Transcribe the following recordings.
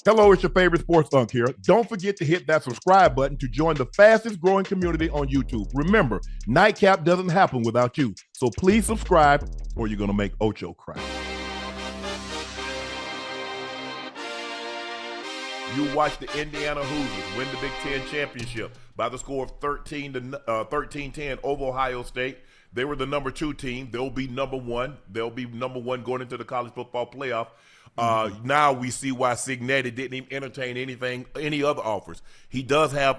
Hello, it's your favorite sports Unc here. Don't forget to hit that subscribe button to join the fastest growing community on YouTube. Remember, Nightcap doesn't happen without you. So please subscribe or you're going to make Ocho cry. You watch the Indiana Hoosiers win the Big Ten championship by the score of 13-10 over Ohio State. They were the number 2 team. They'll be number 1. They'll be number 1 going into the college football playoff. Now we see why Cignetti didn't even entertain any other offers. He does have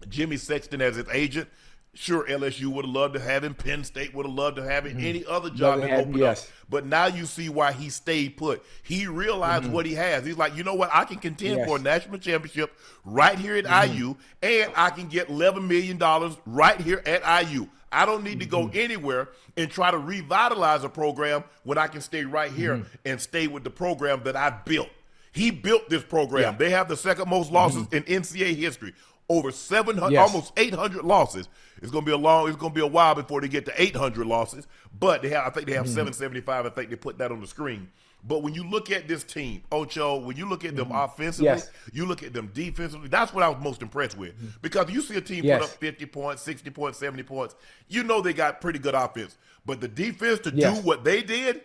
Jimmy Sexton as his agent. Sure, LSU would have loved to have him. Penn State would have loved to have him. Any other job that opened up. But now you see why he stayed put. He realized what he has. He's like, you know what? I can contend for a national championship right here at IU, and I can get $11 million right here at IU. I don't need to go anywhere and try to revitalize a program when I can stay right here and stay with the program that I built. He built this program. They have the second most losses in NCAA history. Over 700, almost 800 losses. It's gonna be a while before they get to 800 losses. But I think they have 775. I think they put that on the screen. But when you look at this team, Ocho, when you look at them offensively, you look at them defensively, that's what I was most impressed with. Because you see a team put up 50 points, 60 points, 70 points, you know they got pretty good offense. But the defense to do what they did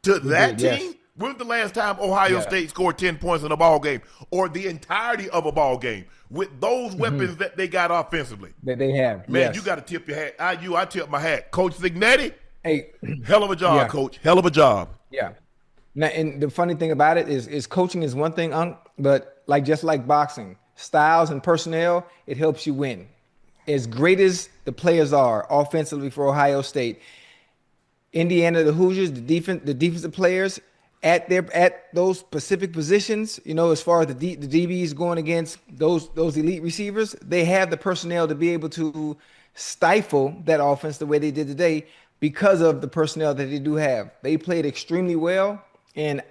to that team, when was the last time Ohio State scored 10 points in a ball game or the entirety of a ball game with those weapons that they got offensively? That they have. Man, you got to tip your hat. I tip my hat. Coach Cignetti, hey, hell of a job, Coach. Hell of a job. Yeah. Now, and the funny thing about it is coaching is one thing, but just like boxing, styles and personnel, it helps you win. As great as the players are offensively for Ohio State, Indiana, the Hoosiers, the defensive players at those specific positions, as far as the DBs going against those elite receivers, they have the personnel to be able to stifle that offense the way they did today because of the personnel that they do have. They played extremely well. And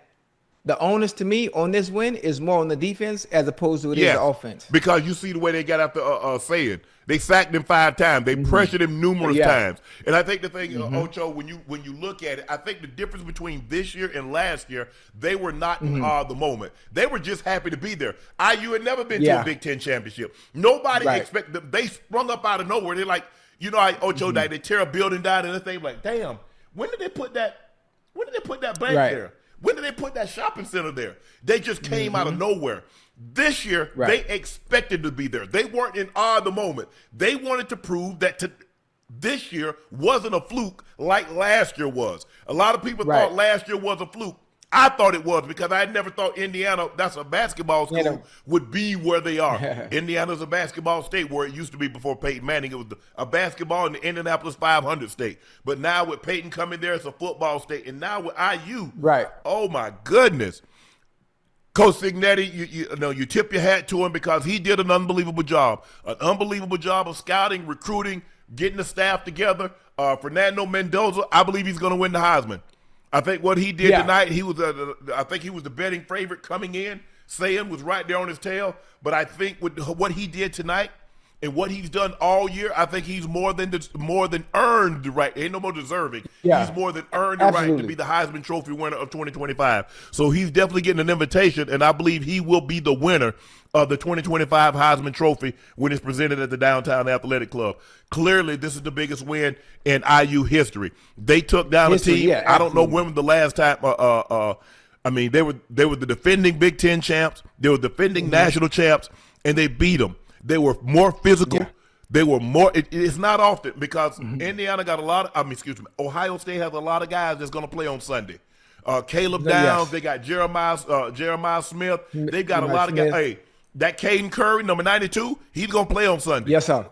the onus to me on this win is more on the defense as opposed to the offense. Because you see the way they got after saying. They sacked him 5 times. They pressured him numerous times. And I think the thing, Ocho, when you look at it, I think the difference between this year and last year, they were not in the moment. They were just happy to be there. IU had never been to a Big Ten championship. Nobody expected them. They sprung up out of nowhere. They're like, Ocho, they tear a building down and they like, damn, when did they put that bank there? When did they put that shopping center there? They just came out of nowhere. This year, they expected to be there. They weren't in awe of the moment. They wanted to prove that this year wasn't a fluke like last year was. A lot of people thought last year was a fluke. I thought it was because I had never thought Indiana, that's a basketball school, would be where they are. Indiana's a basketball state where it used to be before Peyton Manning. It was a basketball in the Indianapolis 500 state. But now with Peyton coming there, it's a football state. And now with IU, oh my goodness. Coach Cignetti, you tip your hat to him because he did an unbelievable job. An unbelievable job of scouting, recruiting, getting the staff together. Fernando Mendoza, I believe he's going to win the Heisman. I think what he did tonight, I think he was the betting favorite coming in. Sam was right there on his tail. But I think with what he did tonight and what he's done all year, I think he's more than earned the right. Ain't no more deserving. He's more than earned the right to be the Heisman Trophy winner of 2025. So he's definitely getting an invitation, and I believe he will be the winner of the 2025 Heisman Trophy when it's presented at the Downtown Athletic Club. Clearly, this is the biggest win in IU history. They took down a team. I don't know when was the last time. They were the defending Big Ten champs. They were defending national champs, and they beat them. They were more physical. They were more. It's not often because Indiana got a lot of. Ohio State has a lot of guys that's going to play on Sunday. Caleb Downs. They got Jeremiah Smith. They've got a lot of guys. Hey, that Caden Curry, number 92, he's going to play on Sunday. Yes, sir.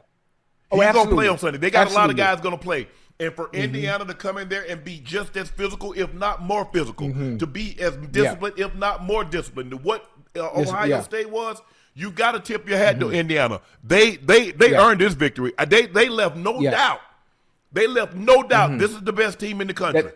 He's going to play on Sunday. They got a lot of guys going to play. And for Indiana to come in there and be just as physical, if not more physical, to be as disciplined, if not more disciplined, to what Ohio State was, you got to tip your hat to Indiana. They earned this victory. They left no doubt. They left no doubt this is the best team in the country.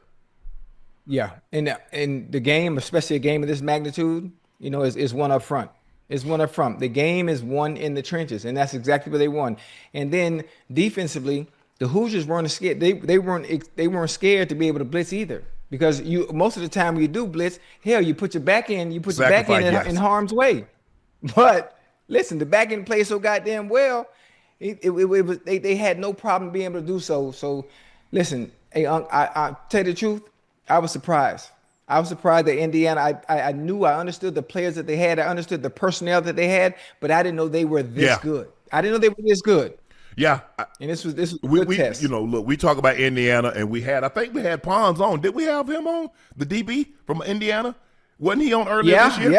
And the game, especially a game of this magnitude, is one up front. It's one up front. The game is won in the trenches, and that's exactly what they won. And then defensively, the Hoosiers weren't scared. They weren't scared to be able to blitz either. because most of the time when you do blitz, hell, you put your back end, Sacrifice, in harm's way. But listen, the back end plays so goddamn well, they had no problem being able to do so. So listen, hey, I tell you the truth, I was surprised. I was surprised that Indiana. I knew, I understood the players that they had, I understood the personnel that they had, but I didn't know they were this good. I didn't know they were this good. Yeah, and this was a good test. Look, we talk about Indiana, and I think we had Pons on. Did we have him on, the DB from Indiana? Wasn't he on earlier this year?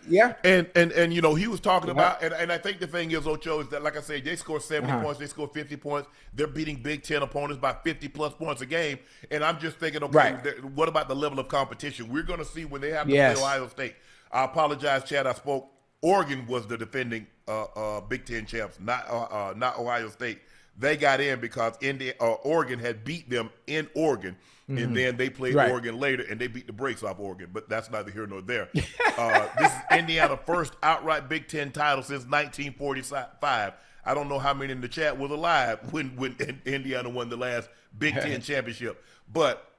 Yeah. And he was talking about, and I think the thing is, Ocho, is that, like I said, they score 70 points, they score 50 points. They're beating Big Ten opponents by 50-plus points a game. And I'm just thinking, okay, what about the level of competition? We're going to see when they have to play Ohio State. I apologize, Chad, I spoke. Oregon was the defending Big Ten champs, not Ohio State. They got in because Oregon had beat them in Oregon, and then they played Oregon later, and they beat the brakes off Oregon. But that's neither here nor there. This is Indiana's first outright Big Ten title since 1945. I don't know how many in the chat was alive when Indiana won the last Big Ten championship. But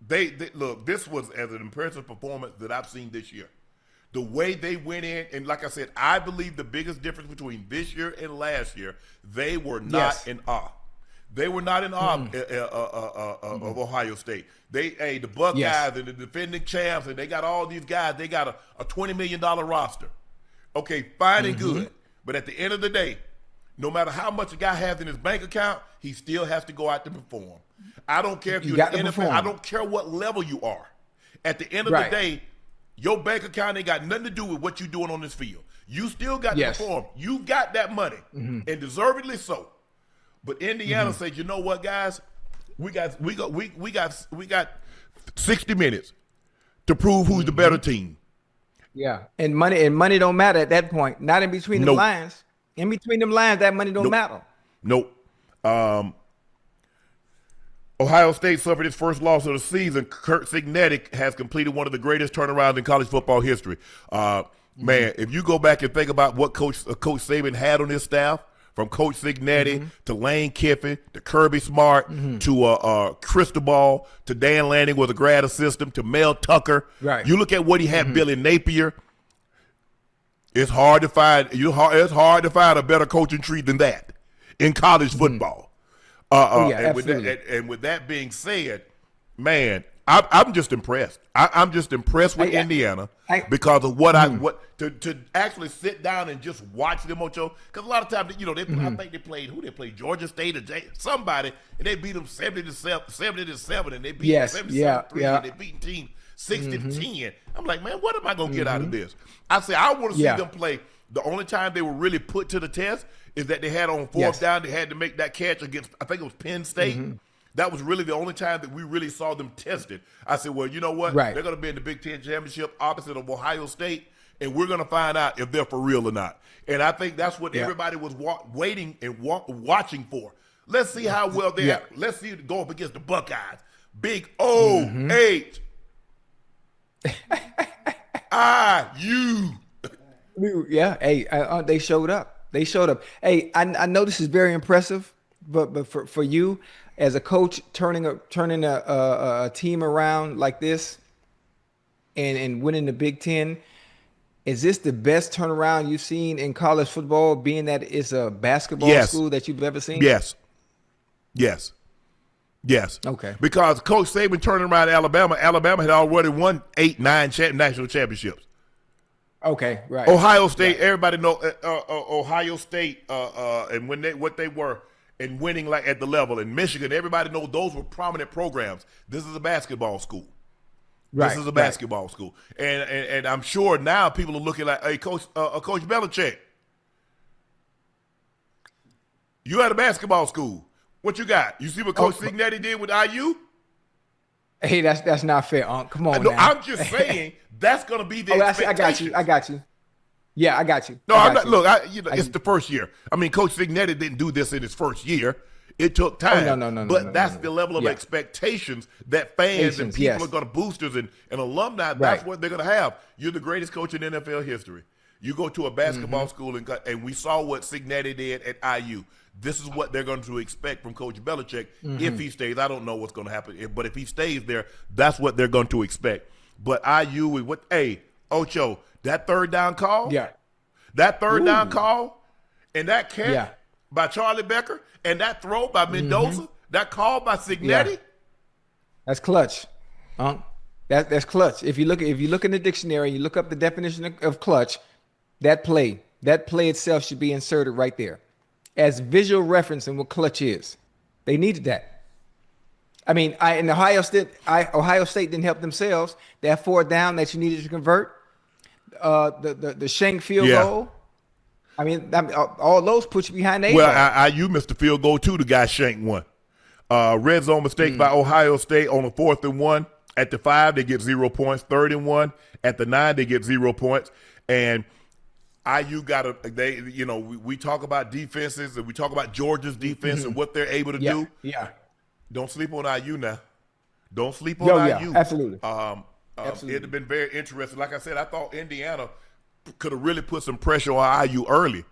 they look, this was as an impressive performance that I've seen this year. The way they went in, and like I said, I believe the biggest difference between this year and last year, they were not in awe. They were not in awe of Ohio State. The Buckeyes and the defending champs, and they got all these guys. They got a $20 million roster. Okay, fine and good. But at the end of the day, no matter how much a guy has in his bank account, he still has to go out to perform. I don't care if you're in the NFL. I don't care what level you are. At the end of the day, your bank account ain't got nothing to do with what you're doing on this field. You still got to perform. You got that money, and deservedly so. But Indiana said, you know what, guys? We got 60 minutes to prove who's the better team. Yeah, and money don't matter at that point. Not in between the lines. In between them lines, that money don't matter. Nope. Ohio State suffered its first loss of the season. Cignetti has completed one of the greatest turnarounds in college football history. Man, if you go back and think about what Coach Saban had on his staff, from Coach Cignetti to Lane Kiffin to Kirby Smart to Cristobal to Dan Lanning was a grad assistant to Mel Tucker. Right. You look at what he had, Billy Napier. It's hard to find. It's hard to find a better coaching tree than that in college football. And with that being said, man, I'm just impressed. I'm just impressed with Indiana because of what to actually sit down and just watch them, Ocho. Because a lot of times, I think they played Georgia State or somebody, and they beat them 70-7, and they beat them 77-3, and they beat team 60-10. I'm like, man, what am I gonna get out of this? I want to see them play. The only time they were really put to the test is that they had on fourth down. They had to make that catch against, I think it was Penn State. That was really the only time that we really saw them tested. I said, well, you know what? They're going to be in the Big Ten championship opposite of Ohio State, and we're going to find out if they're for real or not. And I think that's what everybody was waiting and watching for. Let's see how well they are. Let's see it go up against the Buckeyes. Big O-H. I-U. Yeah, hey, they showed up. Hey, I know this is very impressive, but for you as a coach, turning a team around like this, and winning the Big Ten, is this the best turnaround you've seen in college football? Being that it's a basketball school that you've ever seen. Yes. Okay. Because Coach Saban turning around Alabama had already won 8-9 national championships. Okay, right. Ohio State, everybody know Ohio State and what they were and winning like at the level. In Michigan, everybody knows those were prominent programs. This is a basketball school. This is a basketball school, and I'm sure now people are looking like, hey, Coach Belichick, you at a basketball school. What you got? You see what Coach Cignetti did with IU? Hey, that's not fair, Unc. Come on, now. I'm just saying that's going to be the expectation. I got you. Yeah, I got you. No, I'm not. Look, it's the first year. I mean, Coach Cignetti didn't do this in his first year. It took time. But that's the level of expectations that fans and people are going to, boosters and alumni, that's what they're going to have. You're the greatest coach in NFL history. You go to a basketball school, and we saw what Cignetti did at IU. this is what they're going to expect from Coach Belichick if he stays. I don't know what's going to happen, but if he stays there, that's what they're going to expect. But IU, Ocho, that third down call, that third down call, and that catch by Charlie Becker, and that throw by Mendoza, that call by Cignetti, that's clutch. That's clutch. If you look in the dictionary, you look up the definition of clutch, that play itself should be inserted right there as visual reference in what clutch is. They needed that. I mean, in Ohio State didn't help themselves. That fourth down that you needed to convert, the shank field goal. I mean, all those put you behind the eight ball. Well, IU missed the field goal too. The guy shanked one. Red zone mistake by Ohio State on the 4th and 1. At the 5, they get 0 points. 3rd and 1. At the 9, they get 0 points. And IU we talk about defenses and we talk about Georgia's defense and what they're able to do. Yeah. Don't sleep on IU now. Don't sleep on IU. Absolutely. Absolutely. It'd have been very interesting. Like I said, I thought Indiana could have really put some pressure on IU early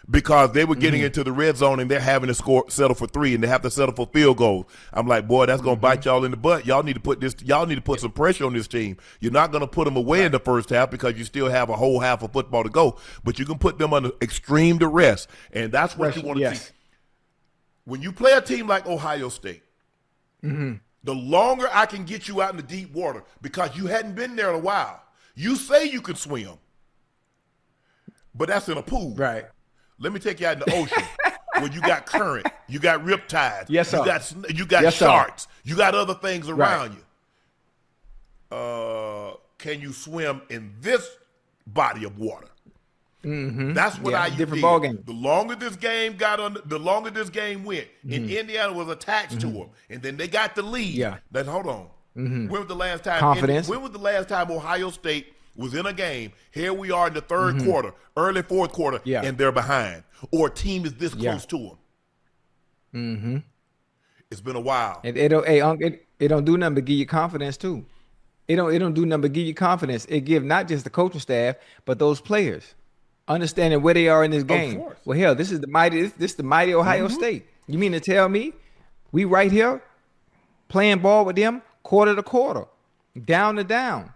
because they were getting into the red zone and they're having to settle for 3 and they have to settle for field goals. I'm like, boy, that's going to bite y'all in the butt. Y'all need to put some pressure on this team. You're not going to put them away in the first half because you still have a whole half of football to go, but you can put them under extreme duress, and that's what you want to see. When you play a team like Ohio State, the longer I can get you out in the deep water because you hadn't been there in a while. You say you can swim, but that's in a pool. Right. Let me take you out in the ocean where you got current, you got riptides, you got sharks, you got other things around you. Can you swim in this body of water? That's what I different ball game. The longer this game went, and Indiana was attached to them, and then they got the lead. Then hold on. When was the last time? Confidence. When was the last time Ohio State was in a game? Here we are in the third quarter, early fourth quarter, and they're behind, or a team is this close to them. It's been a while. And it don't do nothing but give you confidence too. It don't do nothing but give you confidence. It give not just the coaching staff, but those players understanding where they are in this game. Well, hell, this is the mighty Ohio State. You mean to tell me we right here playing ball with them quarter to quarter, down to down?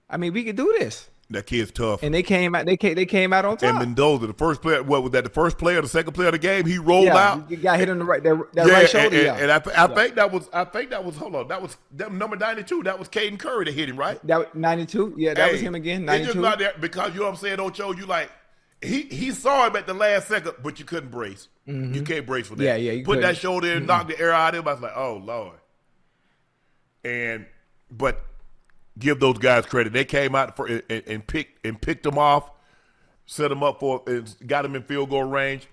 I mean, we could do this. That kid's tough. And they came out. They came out on top. And Mendoza, the first player, what was that? The first player, the second player of the game, he rolled out. He got hit on the right, right shoulder. And I think that was. Hold on, that was number 92. That was Caden Curry that hit him, right? That was 92. Yeah, that was him again. 92. It's just not that because you know what I'm saying, Ocho. You like he saw him at the last second, but you couldn't brace. You can't brace for that. Yeah. You put that shoulder in, knock the air out of him. I was like, oh Lord. But give those guys credit. They came out and picked them off, set them up and got them in field goal range.